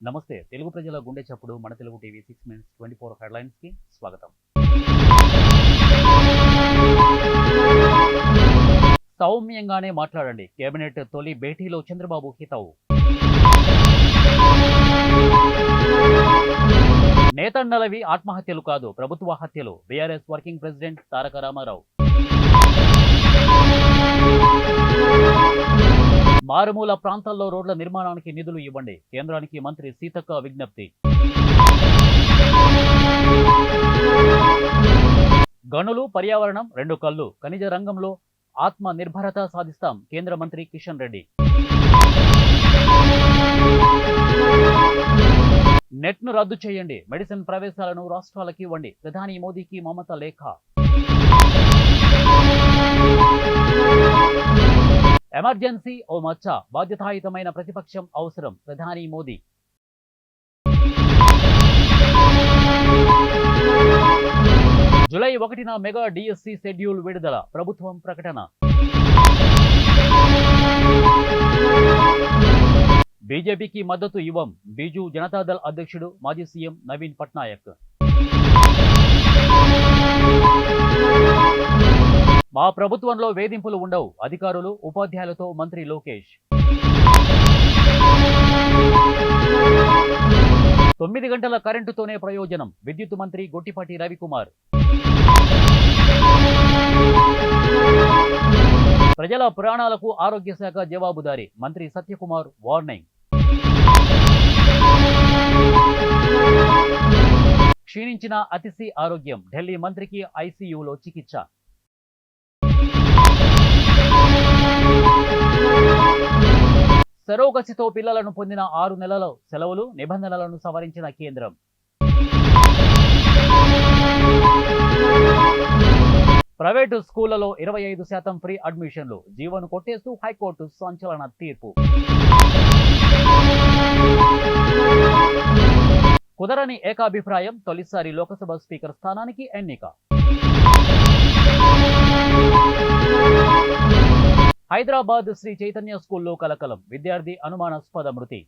నమస్తే తెలుగు ప్రజల గుండె చప్పుడు మన తెలుగు టీవీ 6 మినిట్స్ 24 హెడ్లైన్స్ కి స్వాగతం. సౌమ్యంగానే మాట్లాడండి, కేబినెట్ తొలి భేటీలో చంద్రబాబు హితవు. నేతన్నలవి ఆత్మహత్యలు కాదు, ప్రభుత్వ హత్యలు, బీఆర్ఎస్ వర్కింగ్ ప్రెసిడెంట్ తారక రామారావు. మారుమూల ప్రాంతాల్లో రోడ్ల నిర్మాణానికి నిధులు ఇవ్వండి, కేంద్రానికి మంత్రి సీతక్క విజ్ఞప్తి. గనులు, పర్యావరణం రెండు కళ్ళు, ఖనిజ రంగంలో ఆత్మ నిర్భరత సాధిస్తాం, కేంద్ర మంత్రి కిషన్ రెడ్డి. నెట్ను రద్దు చేయండి, మెడిసిన్ ప్రవేశాలను రాష్ట్రాలకు ఇవ్వండి, ప్రధాని మోదీకి మమత లేఖ. ఎమర్జెన్సీ ఓ మచ్చ, బాధ్యతాయుతమైన ప్రతిపక్షం అవసరం, ప్రధాని మోదీ. జూలై 1న మెగా డిఎస్సి షెడ్యూల్ విడుదల, ప్రభుత్వం ప్రకటన. బీజేపీకి మద్దతు ఇవ్వం, బీజు జనతాదళ్ అధ్యక్షుడు మాజీ సీఎం నవీన్ పట్నాయక్. మా ప్రభుత్వంలో వేధింపులు ఉండవు, అధికారులు ఉపాధ్యాయులతో మంత్రి లోకేష్. 9 గంటల కరెంటుతోనే ప్రయోజనం, విద్యుత్ మంత్రి గొట్టిపాటి రవికుమార్. ప్రజల ప్రాణాలకు ఆరోగ్య శాఖ జవాబుదారీ, మంత్రి సత్యకుమార్ వార్నింగ్. క్షీణించిన అతిశి ఆరోగ్యం, ఢిల్లీ మంత్రికి ఐసీయూలో చికిత్స. సరోగసితో పిల్లలను పొందిన 6 నెలల సెలవులు, నిబంధనలను సవరించిన కేంద్రం. ప్రైవేటు స్కూళ్లలో 25% ఫ్రీ అడ్మిషన్లు, జీవోను కొట్టేస్తూ హైకోర్టు సంచలన తీర్పు. కుదరని ఏకాభిప్రాయం, తొలిసారి లోకసభ స్పీకర్ స్థానానికి ఎన్నిక. హైదరాబాద్ శ్రీ చైతన్య స్కూల్లో కలకలం, విద్యార్థి అనుమానాస్పద మృతి.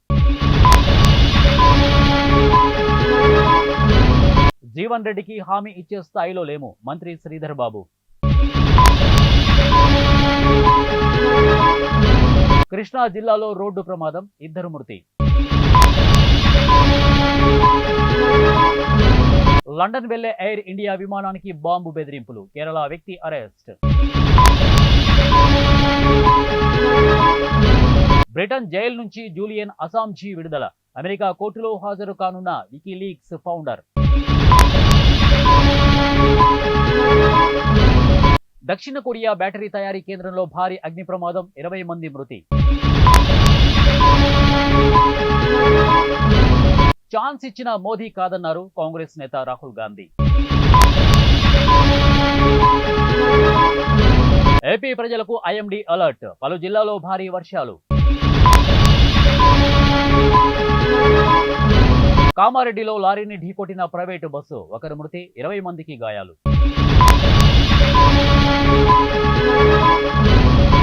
జీవన్ రెడ్డికి హామీ ఇచ్చే స్థాయిలో లేము, మంత్రి శ్రీధర్ బాబు. కృష్ణా జిల్లాలో రోడ్డు ప్రమాదం, 2 మృతి. లండన్ వెళ్లే ఎయిర్ ఇండియా విమానానికి బాంబు బెదిరింపులు, కేరళ వ్యక్తి అరెస్ట్. బ్రిటన్ జైలు నుంచి జూలియన్ అసాంజీ విడుదల, అమెరికా కోర్టులో హాజరు కానున్న వికీలీక్స్ ఫౌండర్. దక్షిణ కొరియా బ్యాటరీ తయారీ కేంద్రంలో భారీ అగ్ని ప్రమాదం, 20 మంది మృతి. ఛాన్స్ ఇచ్చిన మోదీ కాదన్నారు కాంగ్రెస్ నేత రాహుల్ గాంధీ. ఏపీ ప్రజలకు ఐఎండీ అలర్ట్, పలు జిల్లాలో భారీ వర్షాలు. కామారెడ్డిలో లారీని ఢీకొట్టిన ప్రైవేటు బస్సు, 1 మృతి, 20 మందికి గాయాలు.